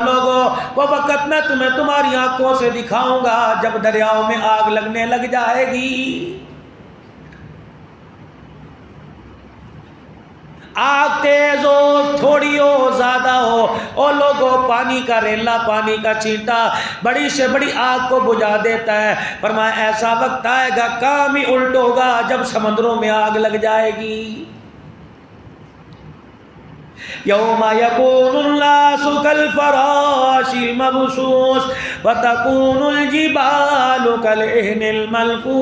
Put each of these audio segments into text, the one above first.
لوگوں وہ وقت میں تمہیں تمہاری آنکھوں سے دکھاؤں گا جب دریاؤں میں آگ لگنے لگ جائے گی، آگ تیز ہو تھوڑی ہو زیادہ ہو، او لوگوں پانی کا ریلا پانی کا چھینٹا بڑی سے بڑی آگ کو بجھا دیتا ہے۔ فرمایا ایسا وقت آئے گا کام ہی الٹ ہوگا جب سمندروں میں آگ لگ جائے گی۔ یوم یکون الناس کالفراش المبثوث وتکون الجبال کالعہن المنفوش،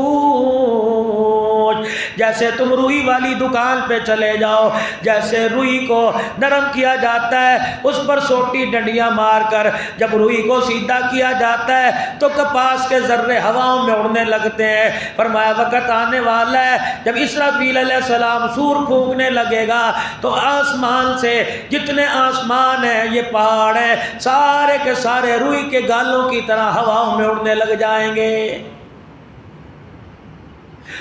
جیسے تم روئی والی دکان پہ چلے جاؤ، جیسے روئی کو نرم کیا جاتا ہے اس پر سوٹی ڈنڈیاں مار کر جب روئی کو سیدھا کیا جاتا ہے تو کپاس کے ذرے ہواؤں میں اڑنے لگتے ہیں۔ فرمایا وقت آنے والا ہے جب اسرافیل علیہ السلام سور پھونکنے لگے گا تو آسمان سے جتنے آسمان ہیں یہ پہاڑ ہیں سارے کے سارے روئی کے گالوں کی طرح ہواؤں میں اڑنے لگ جائیں گے۔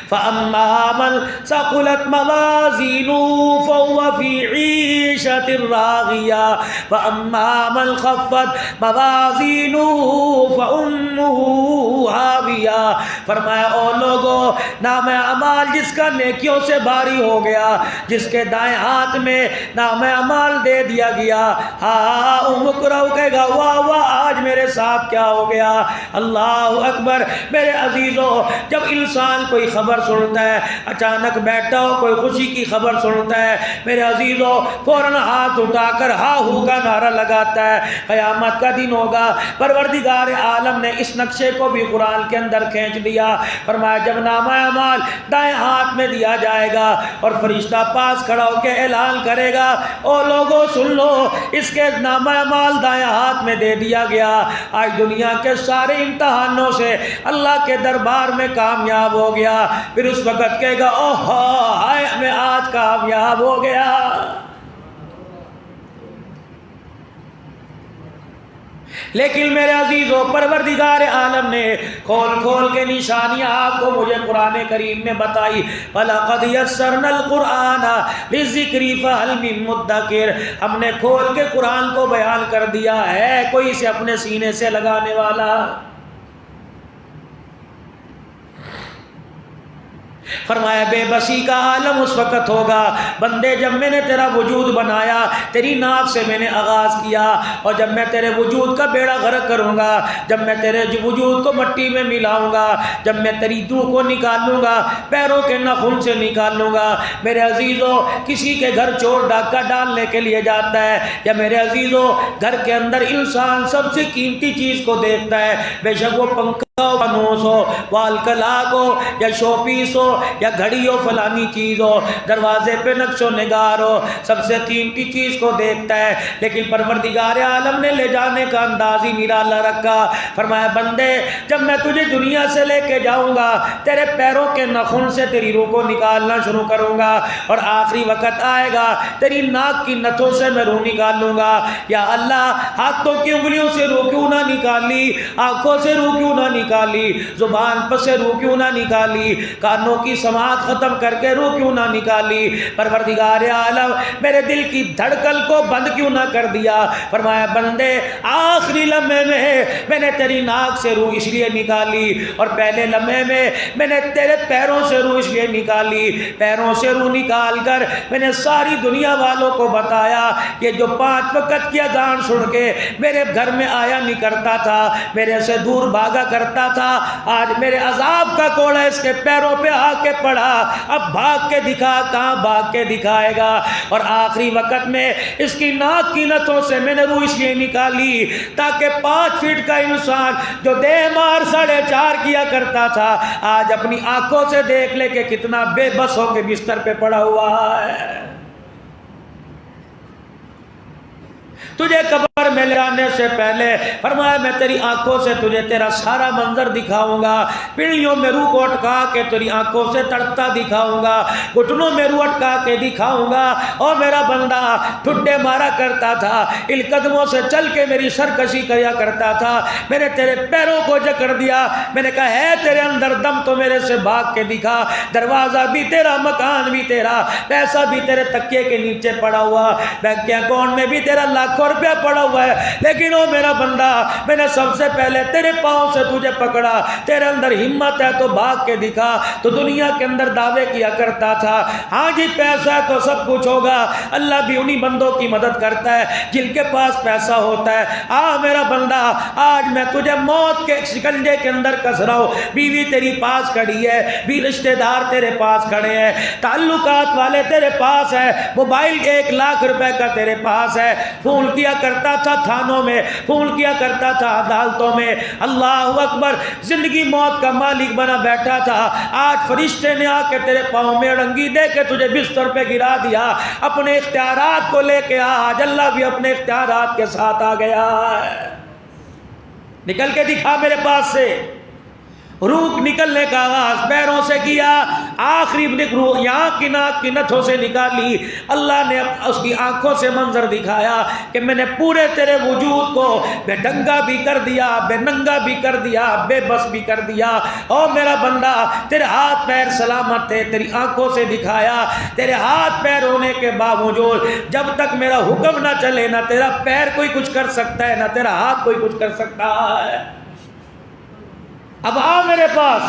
فَأَمَّا مَنْ ثَقُلَتْ مَوَازِينُهُ فَهُوَ فِي عِيشَةٍ رَاضِيَةٍ وَأَمَّا مَنْ خَفَّتْ مَوَازِينُهُ فَأُمُّهُ هَاوِيَةٌ، فرمایا او لوگو نام اعمال جس کا نیکیوں سے بھاری ہو گیا، جس کے دائیں ہاتھ میں نام اعمال دے دیا گیا، ہاں امکرو کہے گا واہ واہ آج میرے ساتھ کیا ہو گیا۔ اللہ اکبر۔ میرے عزیزوں جب انسان کوئی خبر سنتا ہے، اچانک بیٹھا ہو کوئی خوشی کی خبر سنتا ہے، میرے عزیزوں فوراً ہاتھ اٹھا کر ہا ہو کا نعرہ لگاتا ہے، قیامت کا دن ہوگا۔ پروردگار عالم نے اس نقشے کو بھی قرآن کے اندر کھینچ دیا۔ فرمایا جب نامہ اعمال دائیں ہاتھ میں دیا جائے گا اور فرشتہ پاس کھڑا ہو کے اعلان کرے گا او لوگوں سن لو اس کے نامہ اعمال دائیں ہاتھ میں دے دیا گیا، آج دنیا کے سارے امتحانوں سے اللہ کے دربار میں کامیاب ہو گیا۔ پھر اس وقت کہے گا اوہ ہائے میں آج کامیاب ہو گیا۔ لیکن میرے عزیزوں پروردگار عالم نے کھول کھول کے نشانیاں آپ کو مجھے قرآن کریم میں بتائی۔ وَلَقَدْ يَسَّرْنَا الْقُرْآنَ لِلذِّكْرِ فَهَلْ مِن مُدَّكِرٍ، ہم نے کھول کے قرآن کو بیان کر دیا ہے کوئی اسے اپنے سینے سے لگانے والا؟ فرمایا بے بسی کا عالم اس وقت ہوگا بندے جب میں نے تیرا وجود بنایا، تیری ناف سے میں نے آغاز کیا، اور جب میں تیرے وجود کا بیڑا غرق کروں گا، جب میں تیرے وجود کو مٹی میں ملاؤں گا، جب میں تیری روح کو نکالوں گا، پیروں کے ناخن سے نکالوں گا۔ میرے عزیزوں کسی کے گھر چور ڈاکہ ڈالنے کے لیے جاتا ہے، یا میرے عزیزوں گھر کے اندر انسان سب سے قیمتی چیز کو دیکھتا ہے، بے شک وہ پنکھا ہو، فانوس ہو، وال کلاگ ہو، یا شو پیس ہو، یا گھڑی ہو، فلانی چیز ہو، دروازے پہ نقش و نگار ہو، سب سے قیمتی چیز کو دیکھتا ہے۔ لیکن پروردگار عالم نے لے جانے کا انداز ہی نرالا رکھا۔ فرمایا بندے جب میں تجھے دنیا سے لے کے جاؤں گا تیرے پیروں کے ناخن سے تیری روح کو نکالنا شروع کروں گا، اور آخری وقت آئے گا تیری ناک کی نتھوں سے میں روح نکالوں گا۔ یا اللہ ہاتھوں کی انگلیوں سے روح کیوں نہ نکالی، آنکھوں سے روح کیوں نہ نکالی، زبان پر سے روح کیوں نہ نکالی، کانوں کی سماعت ختم کر کے روح کیوں نہ نکالی، پروردگار عالم میرے دل کی دھڑکن کو بند کیوں نہ کر دیا۔ فرمایا بندے آخری لمحے میں نے تیری ناک سے روح اس لیے نکالی، اور پہلے لمحے میں نے تیرے پیروں سے روح اس لیے نکالی، پیروں سے روح نکال کر میں نے ساری دنیا والوں کو بتایا کہ جو 5 وقت کی اذان سن کے میرے گھر میں آیا نہیں کرتا تھا، میرے سے دور بھاگا کرتا تھا، آج میرے عذاب کا کوڑا اس کے پیروں پہ آ کے پڑا، اب بھاگ کے دکھا، کہاں بھاگ کے دکھائے گا۔ اور آخری وقت میں اس کی ناک کی نتھوں سے میں نے روح اس لیے نکالی تاکہ 5 فٹ کا انسان جو دیہ مار 4.5 کیا کرتا تھا آج اپنی آنکھوں سے دیکھ لے کہ کتنا بے بس ہو کے بستر پہ پڑا ہوا ہے۔ تجھے قبر میں لے جانے سے پہلے فرمایا میں تیری آنکھوں سے تجھے تیرا سارا منظر دکھاؤں گا، پیڑھیوں میں روح کو اٹکا کے تیری آنکھوں سے تڑپتا دکھاؤں گا، گھٹنوں میں روح اٹکا کے دکھاؤں گا۔ اور میرا بندہ ٹھڈے مارا کرتا تھا، ان قدموں سے چل کے میری سرکشی کیا کرتا تھا، میں نے تیرے پیروں کو جکڑ دیا، میں نے کہا ہے تیرے اندر دم تو میرے سے بھاگ کے دکھا، دروازہ بھی تیرا، مکان بھی تیرا، پیسہ بھی تیرے تکیے کے نیچے پڑا ہوا، بینک کے اکاؤنٹ میں بھی تیرا لاکھوں لاکھوں روپیہ پڑا ہوا ہے، لیکن او میرا بندہ میں نے سب سے پہلے تیرے پاؤں سے تجھے پکڑا، تیرے اندر ہمت ہے تو بھاگ کے دکھا۔ تو دنیا کے اندر دعوے کیا کرتا تھا ہاں جی پیسہ ہے تو سب کچھ ہوگا، اللہ بھی انہی بندوں کی مدد کرتا ہے جن کے پاس پیسہ ہوتا ہے۔ میرا بندہ آج میں تجھے موت کے شکنجے کے اندر کس رہا ہوں، بیوی تیری پاس کھڑی ہے، بھی رشتہ دار تیرے پاس کھڑے ہیں، تعلقات والے تیرے پاس ہے، موبائل 1 لاکھ روپے کا تیرے پاس ہے، فون کیا کرتا تھا تھانوں میں، فون کیا کرتا تھا عدالتوں میں، اللہ اکبر، زندگی موت کا مالک بنا بیٹھا تھا، آج فرشتے نے آ کے تیرے پاؤں میں اڑنگی دے کے تجھے بستر پہ گرا دیا، اپنے اختیارات کو لے کے آج اللہ بھی اپنے اختیارات کے ساتھ آ گیا ہے۔ نکل کے دکھا میرے پاس سے۔ روح نکلنے کا آغاز پیروں سے کیا، آخری روح یہاں کی ناک کی نتھوں سے نکالی، اللہ نے اس کی آنکھوں سے منظر دکھایا کہ میں نے پورے تیرے وجود کو بے ڈنگا بھی کر دیا، بے ننگا بھی کر دیا، بے بس بھی کر دیا۔ او میرا بندہ تیرے ہاتھ پیر سلامت تھے، تیری آنکھوں سے دکھایا، تیرے ہاتھ پیر ہونے کے باوجود جب تک میرا حکم نہ چلے نہ تیرا پیر کوئی کچھ کر سکتا ہے نہ تیرا ہاتھ کوئی کچھ کر سکتا ہے۔ اب آ میرے پاس۔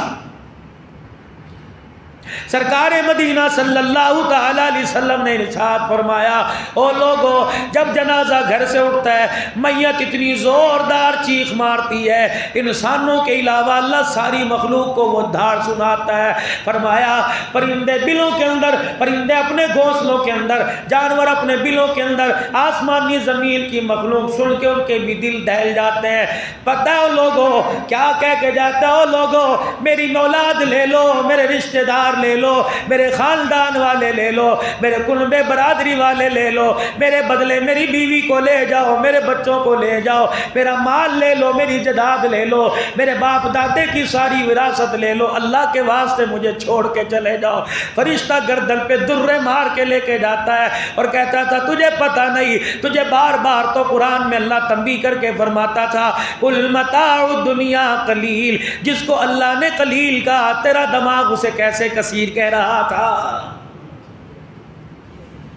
سرکار مدینہ صلی اللہ تعالی علیہ وسلم نے ارشاد فرمایا، او لوگو جب جنازہ گھر سے اٹھتا ہے میت اتنی زوردار چیخ مارتی ہے، انسانوں کے علاوہ اللہ ساری مخلوق کو وہ دھاڑ سناتا ہے۔ فرمایا پرندے بلوں کے اندر، پرندے اپنے گھونسلوں کے اندر، جانور اپنے بلوں کے اندر، آسمانی زمین کی مخلوق سن کے ان کے بھی دل دہل جاتے ہیں۔ پتہ ہے لوگو کیا کہہ کے جاتا ہے، او لوگو میری اولاد لے لو، میرے رشتہ دار لے لو، میرے خاندان والے لے لو، میرے کنبے برادری والے لے لو، میرے بدلے میری بیوی کو لے جاؤ، میرے بچوں کو لے جاؤ، میرا مال لے لو، میری جائیداد لے لو، میرے باپ دادے کی ساری وراثت لے لو، اللہ کے واسطے مجھے چھوڑ کے چلے جاؤ۔ فرشتہ گردن پہ درے مار کے لے کے جاتا ہے اور کہتا تھا تجھے پتہ نہیں، تجھے بار بار تو قرآن میں اللہ تنبیہ کر کے فرماتا تھا قل متاع الدنیا قلیل، جس کو اللہ نے قلیل کہا تیرا دماغ اسے کیسے کثیر کہہ رہا تھا۔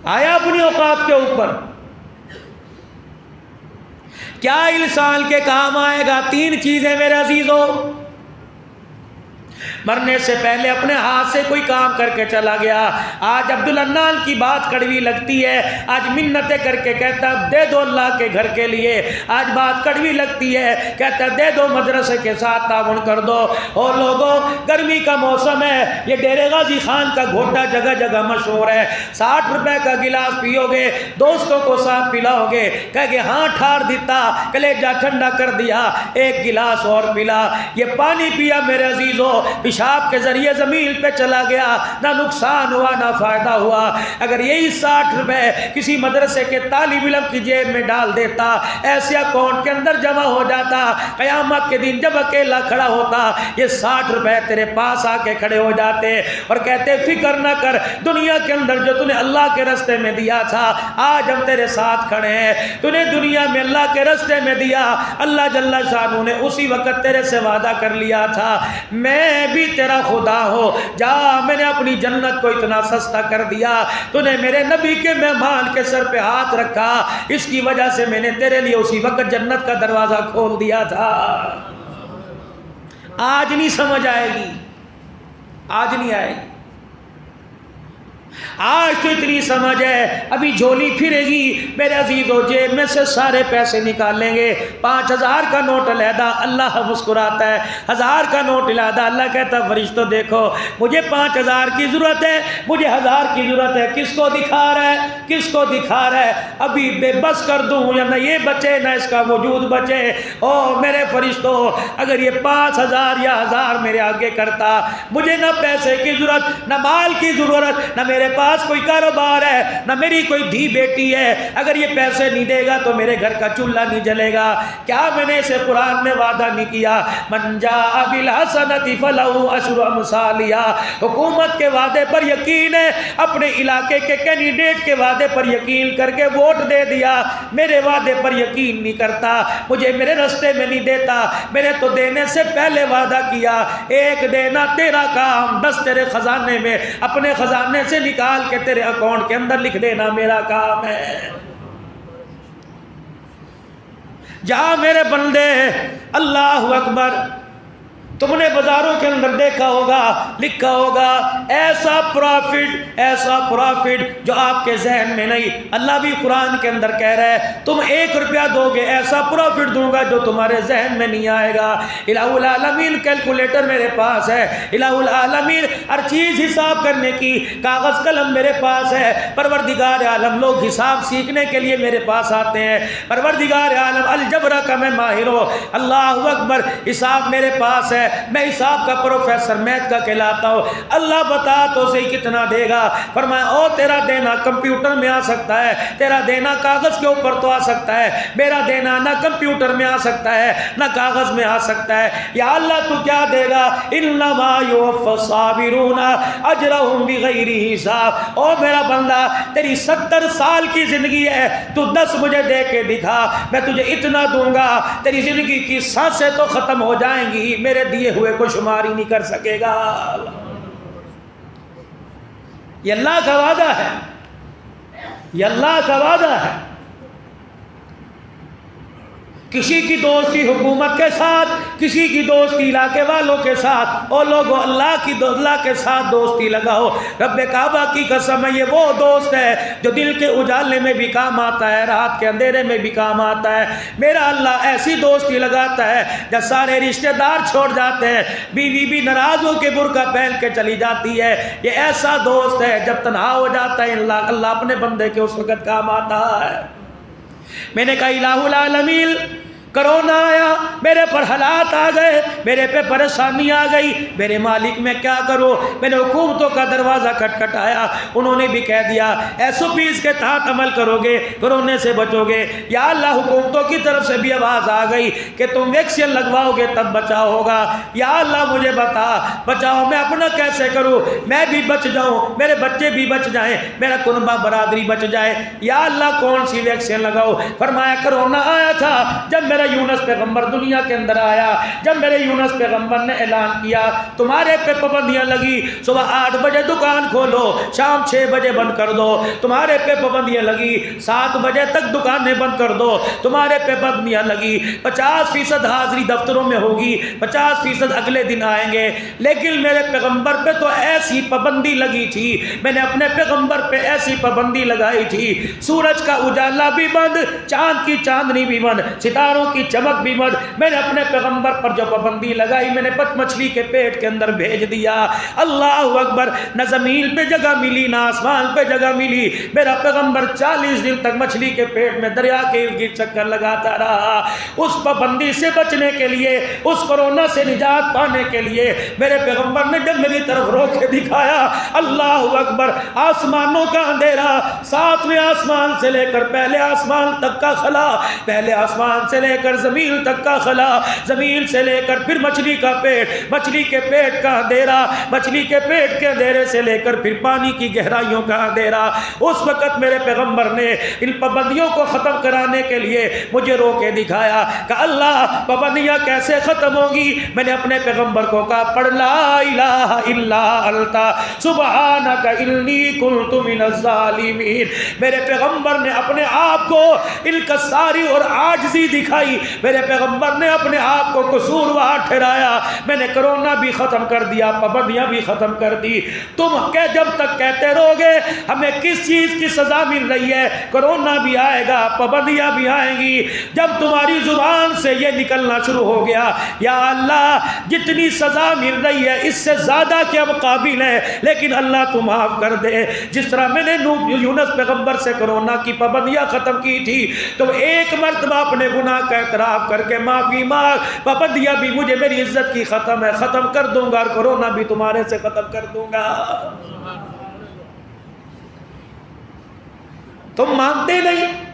آیا اپنی اوقات کے اوپر کیا انسان کے کام آئے گا؟ 3 چیزیں میرے عزیزوں، مرنے سے پہلے اپنے ہاتھ سے کوئی کام کر کے چلا گیا۔ آج عبدالعنان کی بات کڑوی لگتی ہے، آج منتیں کر کے کہتا دے دو اللہ کے گھر کے لیے، آج بات کڑوی لگتی ہے، کہتا دے دو مدرسے کے ساتھ تعاون کر دو۔ اور لوگوں گرمی کا موسم ہے، یہ ڈیرے غازی خان کا گھوٹا جگہ جگہ مشہور ہے، 60 روپے کا گلاس پیو گے، دوستوں کو ساتھ پلاؤ گے، کہہ گے ہاں ٹھار دیتا، کلیجہ ٹھنڈا کر دیا، 1 گلاس اور پلا۔ یہ پانی پیا میرے عزیزوں، پیشاب کے ذریعے زمین پہ چلا گیا، نہ نقصان ہوا نہ فائدہ ہوا۔ اگر یہی 60 روپے کسی مدرسے کے طالب علم کی جیب میں ڈال دیتا، ایسے اکاؤنٹ کے اندر جمع ہو جاتا، قیامت کے دن جب اکیلا کھڑا ہوتا یہ 60 روپے تیرے پاس آ کے کھڑے ہو جاتے اور کہتے فکر نہ کر، دنیا کے اندر جو تُو نے اللہ کے رستے میں دیا تھا آج ہم تیرے ساتھ کھڑے ہیں، تو نے دنیا میں اللہ کے رستے میں دیا، اللہ جل شانہ نے اسی وقت تیرے سے وعدہ کر لیا تھا میں بھی تیرا خدا ہو، جا میں نے اپنی جنت کو اتنا سستا کر دیا، تو نے میرے نبی کے مہمان کے سر پہ ہاتھ رکھا، اس کی وجہ سے میں نے تیرے لیے اسی وقت جنت کا دروازہ کھول دیا تھا۔ آج نہیں سمجھ آئے گی، آج نہیں آئے گی، آج تو اتنی سمجھ ہے، ابھی جھولی پھرے گی میرے عزیزو، جیب میں سے سارے پیسے نکال لیں گے، 5000 کا نوٹ علیحدہ، اللہ مسکراتا ہے، 1000 کا نوٹ علیحدہ، اللہ کہتا ہے فرشتوں دیکھو مجھے 5000 کی ضرورت ہے، مجھے 1000 کی ضرورت ہے، کس کو دکھا رہا ہے، کس کو دکھا رہا ہے، ابھی بے بس کر دوں یا نہ یہ بچے نہ اس کا وجود بچے۔ او میرے فرشتوں، اگر یہ 5000 یا 1000 میرے آگے کرتا، مجھے نہ پیسے کی ضرورت نہ مال کی ضرورت، نہ میرے پاس کوئی کاروبار ہے، نہ میری کوئی دھی بیٹی ہے، اگر یہ پیسے نہیں دے گا تو میرے گھر کا چولہا نہیں جلے گا۔ کیا میں نے اسے قرآن میں وعدہ نہیں کیا من جاء بالحسنۃ فلہ عشر امثالہا، حکومت کے وعدے پر یقین ہے، اپنے علاقے کے کینڈیڈیٹ کے وعدے پر یقین کر کے ووٹ دے دیا، میرے وعدے پر یقین نہیں کرتا، مجھے میرے رستے میں نہیں دیتا، میں نے تو دینے سے پہلے وعدہ کیا 1 دینا تیرا کام، 10 تیرے خزانے میں، اپنے خزانے سے نکال کے تیرے اکاؤنٹ کے اندر لکھ دینا میرا کام ہے۔ جہاں میرے بندے اللہ اکبر، تم نے بازاروں کے اندر دیکھا ہوگا، لکھا ہوگا ایسا پروفٹ جو آپ کے ذہن میں نہیں، اللہ بھی قرآن کے اندر کہہ رہا ہے تم 1 روپیہ دو گے ایسا پروفٹ دوں گا جو تمہارے ذہن میں نہیں آئے گا۔ الہ العالمین کیلکولیٹر میرے پاس ہے، الہ العالمین ہر چیز حساب کرنے کی کاغذ قلم میرے پاس ہے۔ پروردگار عالم، لوگ حساب سیکھنے کے لیے میرے پاس آتے ہیں، پروردگار عالم الجبر کا میں ماہر ہوں، اللہ اکبر، حساب میرے پاس ہے، میں حساب کا پروفیسر میتھ کا کہلاتا ہوں۔ اللہ بتا تو صحیح کتنا دے گا؟ فرمایا او تیرا دینا کمپیوٹر میں آ سکتا ہے، تیرا دینا کاغذ کے اوپر تو آ سکتا ہے، میرا دینا نہ کمپیوٹر میں آ سکتا ہے نہ کاغذ میں آ سکتا ہے۔ یا اللہ تو کیا دے گا؟ انما یوفی الصابرون اجرہم بغیر حساب۔ او میرا بندہ، تیری 70 سال کی زندگی ہے، تو 10 مجھے دے کے دکھا، میں تجھے اتنا دوں گا، تیری زندگی کی سانسیں تو ختم ہو جائیں گی، میرے دیے ہوئے کو شمار ہی نہیں کر سکے گا۔ یہ اللہ کا وعدہ ہے، یہ اللہ کا وعدہ ہے۔ کسی کی دوستی حکومت کے ساتھ، کسی کی دوستی علاقے والوں کے ساتھ، اور لوگوں اللہ کے ساتھ دوستی لگاؤ۔ رب کعبہ کی قسم ہے، یہ وہ دوست ہے جو دل کے اجالے میں بھی کام آتا ہے، رات کے اندھیرے میں بھی کام آتا ہے۔ میرا اللہ ایسی دوستی لگاتا ہے جب سارے رشتہ دار چھوڑ جاتے ہیں، بیوی بھی ناراض ہو کے برقع پہن کے چلی جاتی ہے، یہ ایسا دوست ہے جب تنہا ہو جاتا ہے اللہ اپنے بندے کے اس وقت کام آتا ہے۔ میں نے کہا الہ العالمین، کرونا آیا، میرے پر حالات آ گئے، میرے پہ پریشانی آ گئی، میرے مالک میں کیا کروں؟ میں نے حکومتوں کا دروازہ کھٹکھٹایا، انہوں نے بھی کہہ دیا SOPs کے تحت عمل کرو گے کرونے سے بچو گے۔ یا اللہ حکومتوں کی طرف سے بھی آواز آ گئی کہ تم ویکسین لگواؤ گے تب بچاؤ ہوگا۔ یا اللہ مجھے بتا بچاؤ میں اپنا کیسے کروں، میں بھی بچ جاؤں، میرے بچے بھی بچ جائیں، میرا کنبہ برادری بچ جائے۔ یا اللہ کون سی ویکسین لگاؤ؟ فرمایا کرونا آیا تھا جب میرا یونس پیغمبر دنیا کے اندر آیا، جب میرے یونس پیغمبر نے اعلان کیا تمہارے پہ پابندیاں لگی، صبح 8 بجے دکان کھولو، شام 6 بجے بند کر دو، تمہارے پہ پابندیاں لگی 7 بجے تک دکانیں بند کر دو، تمہارے پہ پابندیاں لگی 50% حاضری دفتروں میں ہوگی، 50% اگلے دن آئیں گے۔ لیکن میرے پیغمبر پہ تو ایسی پابندی لگی تھی، میں نے اپنے پیغمبر پہ ایسی پابندی لگائی تھی، سورج کا اجالا بھی بند، چاند کی چاندنی بھی بند، ستاروں کی چمک بھی بند۔ میں نے اپنے پیغمبر پر جو پابندی لگائی، میں نے مچھلی کے پیٹ کے اندر بھیج دیا۔ اللہ اکبر، نہ زمین پہ جگہ ملی نہ آسمان پہ جگہ ملی، میرا پیغمبر 40 دن تک مچھلی کے پیٹ میں دریا کے ارد گرد چکر لگاتا رہا۔ اس پابندی سے بچنے کے لیے، اس کورونا سے نجات پانے کے لیے میرے پیغمبر نے جب میری طرف رو کے دکھایا، اللہ اکبر، آسمانوں کا اندھیرا، 7ویں آسمان سے لے کر پہلے آسمان تک کا خلا، پہلے آسمان سے لے کر زمین تک کا خلا، زمین سے لے کر پھر مچھلی کا پیٹ، مچھلی کے پیٹ کا اندھیرا، مچھلی کے پیٹ کے اندھیرے سے لے کر پھر پانی کی گہرائیوں کا اندھیرا۔ اس وقت میرے پیغمبر نے ان پابندیوں کو ختم کرانے کے لیے مجھے رو کے دکھایا کہ اللہ پابندیاں کیسے ختم ہوگی؟ میں نے اپنے پیغمبر کو کہا پڑھ لا الہ الا انت سبحانک انی کنت من الظالمین۔ میرے پیغمبر نے اپنے آپ کو انکساری اور عاجزی دکھائی، میرے پیغمبر نے اپنے آپ کو قصوروار ٹھہرایا۔ میں نے کرونا بھی ختم کر دیا، پابندیاں بھی ختم کر دی۔ تم جب تک کہتے رہو گے ہمیں کس چیز کی سزا مل رہی ہے، کرونا بھی آئے گا، پابندیاں بھی آئیں گی۔ جب تمہاری زبان سے یہ نکلنا شروع ہو گیا یا اللہ جتنی سزا مل رہی ہے اس سے زیادہ کے اب قابل ہے، لیکن اللہ تو معاف کر دے۔ جس طرح میں نے یونس پیغمبر سے کرونا کی پابندیاں ختم کی تھی، تو ایک مرتبہ اپنے گناہ کا اعتراف کر کے معافی مانگ، پابندیاں بھی مجھے میری عزت کی ختم ہے، ختم کر دوں گا، اور کرونا بھی تمہارے سے ختم کر دوں گا۔ تم مانتے نہیں،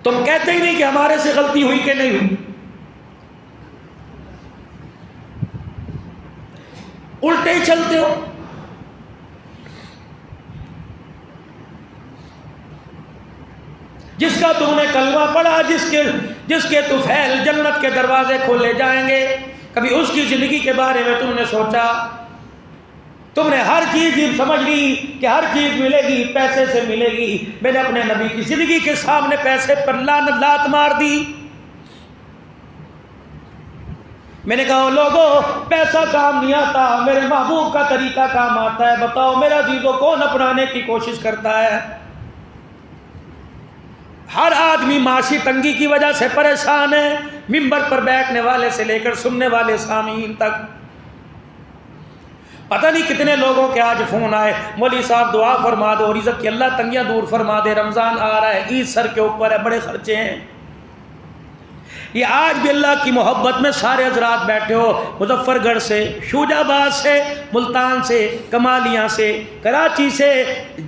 تم کہتے ہی نہیں کہ ہمارے سے غلطی ہوئی کہ نہیں ہوئی، الٹے ہی چلتے ہو۔ جس کا تم نے کلمہ پڑھا، جس کے طفیل جنت کے دروازے کھولے جائیں گے، کبھی اس کی زندگی کے بارے میں تم نے سوچا؟ تم نے ہر چیز یہ سمجھ لی کہ ہر چیز ملے گی پیسے سے ملے گی. میں نے اپنے نبی کی زندگی کے سامنے پیسے پر لات مار دی. میں نے کہا لوگوں پیسہ کام نہیں آتا, میرے محبوب کا طریقہ کام آتا ہے. بتاؤ میرا عزیزوں کون اپنانے کی کوشش کرتا ہے؟ ہر آدمی معاشی تنگی کی وجہ سے پریشان ہے, ممبر پر بیٹھنے والے سے لے کر سننے والے سامعین تک. پتہ نہیں کتنے لوگوں کے آج فون آئے, مولوی صاحب دعا فرما دو, رزق کی اللہ تنگیاں دور فرما دے, رمضان آ رہا ہے, عید سر کے اوپر ہے, بڑے خرچے ہیں. یہ آج بھی اللہ کی محبت میں سارے حضرات بیٹھے ہو, مظفر گڑھ سے, شوجہ آباد سے, ملتان سے, کمالیاں سے, کراچی سے,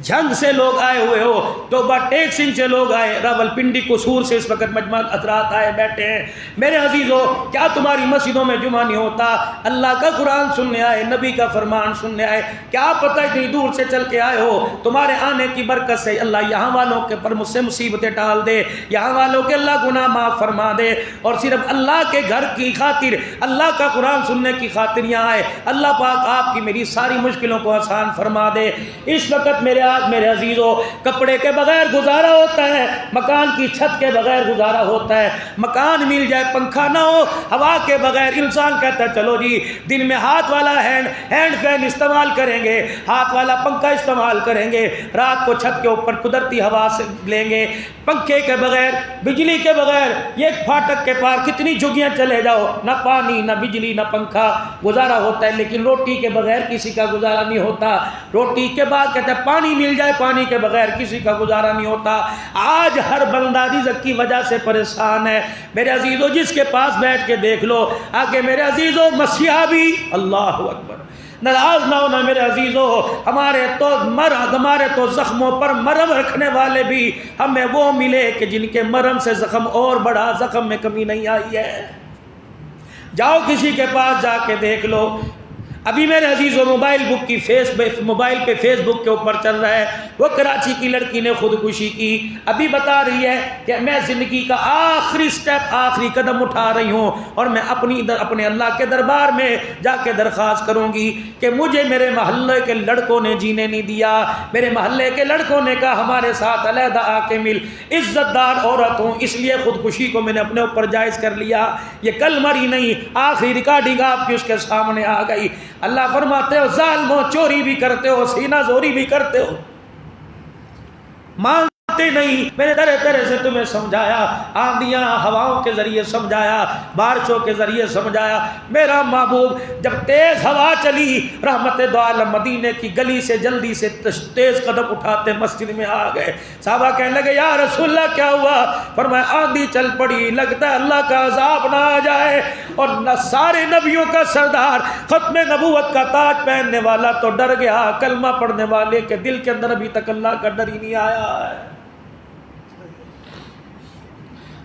جھنگ سے لوگ آئے ہوئے ہو, توبہ ٹیک سنگھ سے لوگ آئے, راول پنڈی قصور سے اس وقت مجمع حضرات آئے بیٹھے ہیں. میرے عزیزو کیا تمہاری مسجدوں میں جمعہ نہیں ہوتا؟ اللہ کا قرآن سننے آئے, نبی کا فرمان سننے آئے. کیا پتہ اتنی دور سے چل کے آئے ہو, تمہارے آنے کی برکت سے اللہ یہاں والوں کے پر مجھ سے مصیبتیں ٹال دے, یہاں والوں کے اللہ گناہ معاف فرما دے, اور صرف اللہ کے گھر کی خاطر, اللہ کا قرآن سننے کی خاطر یہاں آئے. اللہ پاک آپ کی میری ساری مشکلوں کو آسان فرما دے. اس وقت میرے عزیزو کپڑے کے بغیر گزارا ہوتا ہے, مکان کی چھت کے بغیر گزارا ہوتا ہے. مکان مل جائے, پنکھا نہ ہو, ہوا کے بغیر انسان کہتا ہے چلو جی دن میں ہاتھ والا ہینڈ فین استعمال کریں گے, ہاتھ والا پنکھا استعمال کریں گے, رات کو چھت کے اوپر قدرتی ہوا سے لیں گے. پنکھے کے بغیر, بجلی کے بغیر, یہ پھاٹک کے پار کتنی جھگیاں چلے جاؤ, نہ پانی نہ بجلی نہ پنکھا, گزارا ہوتا ہے. لیکن روٹی کے بغیر کسی کا گزارا نہیں ہوتا. روٹی کے بعد کہتے ہیں پانی مل جائے, پانی کے بغیر کسی کا گزارا نہیں ہوتا. آج ہر بندہ رزق کی وجہ سے پریشان ہے. میرے عزیزو جس کے پاس بیٹھ کے دیکھ لو آگے, میرے عزیزو مسیحا بھی, اللہ اکبر, ناراض نہ ہونا میرے عزیزو, ہمارے تو زخموں پر مرہم رکھنے والے بھی ہمیں وہ ملے کہ جن کے مرہم سے زخم اور بڑا, زخم میں کمی نہیں آئی ہے. جاؤ کسی کے پاس جا کے دیکھ لو. ابھی میرے عزیزو موبائل پہ فیس بک کے اوپر چل رہا ہے, وہ کراچی کی لڑکی نے خودکشی کی. ابھی بتا رہی ہے کہ میں زندگی کا آخری سٹیپ, آخری قدم اٹھا رہی ہوں, اور میں اپنے اللہ کے دربار میں جا کے درخواست کروں گی کہ مجھے میرے محلے کے لڑکوں نے جینے نہیں دیا. میرے محلے کے لڑکوں نے کہا ہمارے ساتھ علیحدہ آ کے مل, عزت دار عورت ہوں, اس لیے خودکشی کو میں نے اپنے اوپر جائز کر لیا. یہ کل مری نہیں, آخری ریکارڈنگ آپ کی اس کے سامنے آ گئی. اللہ فرماتے ہو ظالمو چوری بھی کرتے ہو, سینہ زوری بھی کرتے ہو, مانتے نہیں. میں نے طرح طرح سے تمہیں سمجھایا, آندیاں ہواؤں کے ذریعے سمجھایا, بارشوں کے ذریعے سمجھایا. میرا محبوب جب تیز ہوا چلی, رحمت دو عالم مدینے کی گلی سے جلدی سے تیز قدم اٹھاتے مسجد میں آ گئے. صحابہ کہنے لگے یا رسول اللہ کیا ہوا؟ فرمایا آندھی چل پڑی, لگتا ہے اللہ کا عذاب نہ آ جائے. اور سارے نبیوں کا سردار, ختم نبوت کا تاج پہننے والا تو ڈر گیا, کلمہ پڑھنے والے کے دل کے اندر ابھی تک اللہ کا ڈر ہی نہیں آیا ہے.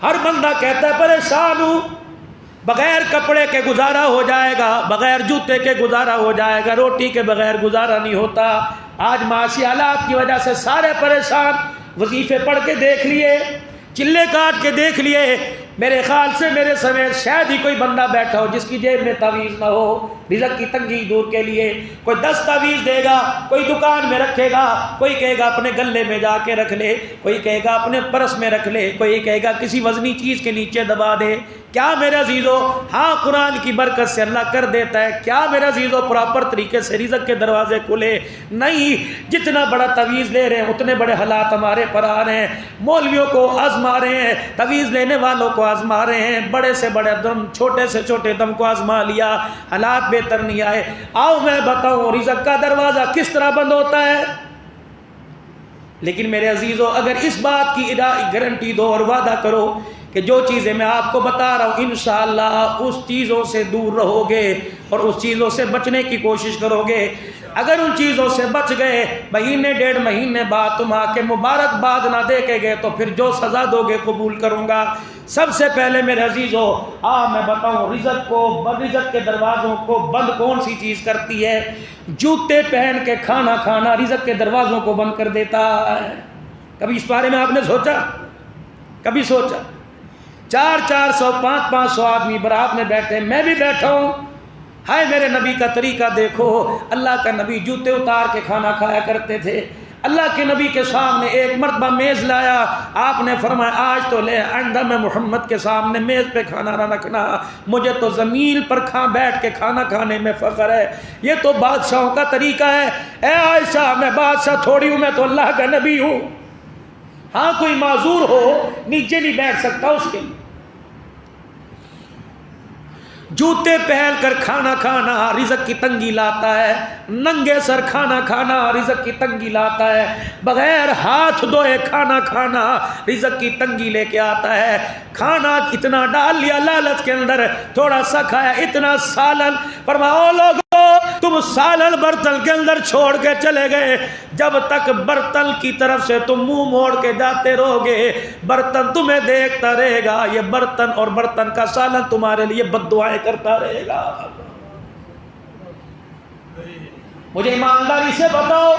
ہر بندہ کہتا ہے پریشان ہوں, بغیر کپڑے کے گزارا ہو جائے گا, بغیر جوتے کے گزارا ہو جائے گا, روٹی کے بغیر گزارا نہیں ہوتا. آج معاشی حالات کی وجہ سے سارے پریشان. وظیفے پڑھ کے دیکھ لیے, چلے کاٹ کے دیکھ لیے, میرے خیال سے میرے سمیت شاید ہی کوئی بندہ بیٹھا ہو جس کی جیب میں تعویذ نہ ہو رزق کی تنگی دور کے لیے. کوئی 10 تعویذ دے گا, کوئی دکان میں رکھے گا, کوئی کہے گا اپنے گلے میں جا کے رکھ لے, کوئی کہے گا اپنے پرس میں رکھ لے, کوئی کہے گا کسی وزنی چیز کے نیچے دبا دے. کیا میرے عزیزو ہاں قرآن کی برکت سے اللہ کر دیتا ہے. کیا میرے عزیزو پراپر طریقے سے رزق کے دروازے کھلے؟ نہیں. جتنا بڑا تعویذ لے رہے ہیں اتنے بڑے حالات ہمارے پر آ رہے ہیں. مولویوں کو آزما رہے ہیں, تعویذ لینے والوں کو آزما رہے ہیں, بڑے سے بڑے دم, چھوٹے سے چھوٹے دم کو آزما لیا, حالات بہتر نہیں آئے. آؤ میں بتاؤں رزق کا دروازہ کس طرح بند ہوتا ہے. لیکن میرے عزیزو اگر اس بات کی گارنٹی دو اور وعدہ کرو کہ جو چیزیں میں آپ کو بتا رہا ہوں انشاءاللہ اس چیزوں سے دور رہو گے اور اس چیزوں سے بچنے کی کوشش کرو گے. اگر ان چیزوں سے بچ گئے, مہینے 1.5 مہینے بعد تم آ کے مبارکباد نہ دے کے گئے, تو پھر جو سزا دو گے قبول کروں گا. سب سے پہلے میرے عزیزو میں بتاؤں رزق کے دروازوں کو بند کون سی چیز کرتی ہے؟ جوتے پہن کے کھانا کھانا رزق کے دروازوں کو بند کر دیتا ہے. کبھی اس بارے میں آپ نے سوچا؟ کبھی سوچا؟ 400 500 آدمی برات میں بیٹھے, میں بھی بیٹھا ہوں, ہائے میرے نبی کا طریقہ دیکھو، اللہ کا نبی جوتے اتار کے کھانا کھایا کرتے تھے۔ اللہ کے نبی کے سامنے ایک مرتبہ میز لایا، آپ نے فرمایا آج تو لے، آئندہ میں محمد کے سامنے میز پہ کھانا نہ رکھنا، مجھے تو زمین پر بیٹھ کے کھانا کھانے میں فخر ہے، یہ تو بادشاہوں کا طریقہ ہے۔ اے عائشہ میں بادشاہ تھوڑی ہوں، میں تو اللہ کا نبی ہوں۔ ہاں کوئی معذور ہو نیچے نہیں بیٹھ سکتا، اس کے لیے جوتے پہن کر کھانا کھانا رزق کی تنگی لاتا ہے، ننگے سر کھانا کھانا رزق کی تنگی لاتا ہے، بغیر ہاتھ دھوئے کھانا کھانا رزق کی تنگی لے کے آتا ہے۔ کھانا اتنا ڈال لیا لالچ کے اندر، تھوڑا سا کھایا، اتنا سالن، فرمایا او لوگو تم سالن برتن کے اندر چھوڑ کے چلے گئے، جب تک برتن کی طرف سے تم منہ موڑ کے جاتے رہو گے برتن تمہیں دیکھتا رہے گا، یہ برتن اور برتن کا سالن تمہارے لیے بد دعائیں کرتا رہے گا۔ مجھے ایمانداری سے بتاؤ،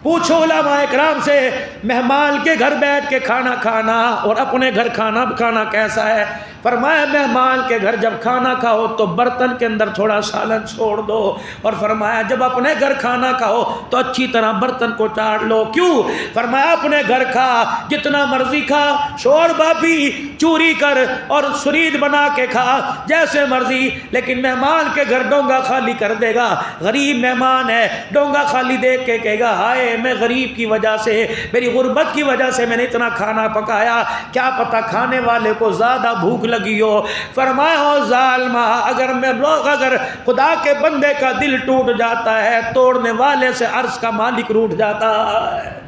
پوچھو علماء اکرام سے، مہمان کے گھر بیٹھ کے کھانا کھانا اور اپنے گھر کھانا کیسا ہے؟ فرمایا مہمان کے گھر جب کھانا کھاؤ تو برتن کے اندر تھوڑا سالن چھوڑ دو، اور فرمایا جب اپنے گھر کھانا کھاؤ تو اچھی طرح برتن کو چاٹ لو۔ کیوں؟ فرمایا اپنے گھر کھا، جتنا مرضی کھا، شوربہ بھی چوری کر اور سرید بنا کے کھا جیسے مرضی، لیکن مہمان کے گھر ڈونگا خالی کر دے گا، غریب مہمان ہے، ڈونگا خالی دیکھ کے کہے گا ہائے میں غریب کی وجہ سے، میری غربت کی وجہ سے میں نے اتنا کھانا پکایا، کیا پتہ کھانے والے کو زیادہ بھوک لگی ہو۔ فرمایا او ظالمہ، اگر خدا کے بندے کا دل ٹوٹ جاتا ہے، توڑنے والے سے عرش کا مالک روٹھ جاتا ہے۔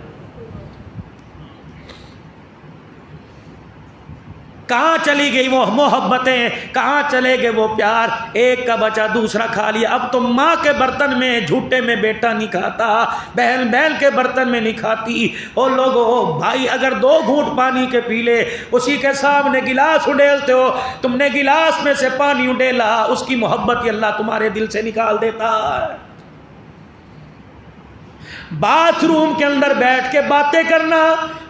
کہاں چلی گئی وہ محبتیں، کہاں چلے گئے وہ پیار؟ ایک کا بچہ دوسرا کھا لیا۔ اب تو ماں کے برتن میں جھوٹے میں بیٹا نہیں کھاتا، بہن بہن کے برتن میں نہیں کھاتی۔ اور لوگوں بھائی اگر 2 گھونٹ پانی کے پی لے، اسی کے سامنے گلاس اڈیلتے ہو، تم نے گلاس میں سے پانی اڈیلا، اس کی محبت ہی اللہ تمہارے دل سے نکال دیتا ہے۔ باتھ روم کے اندر بیٹھ کے باتیں کرنا،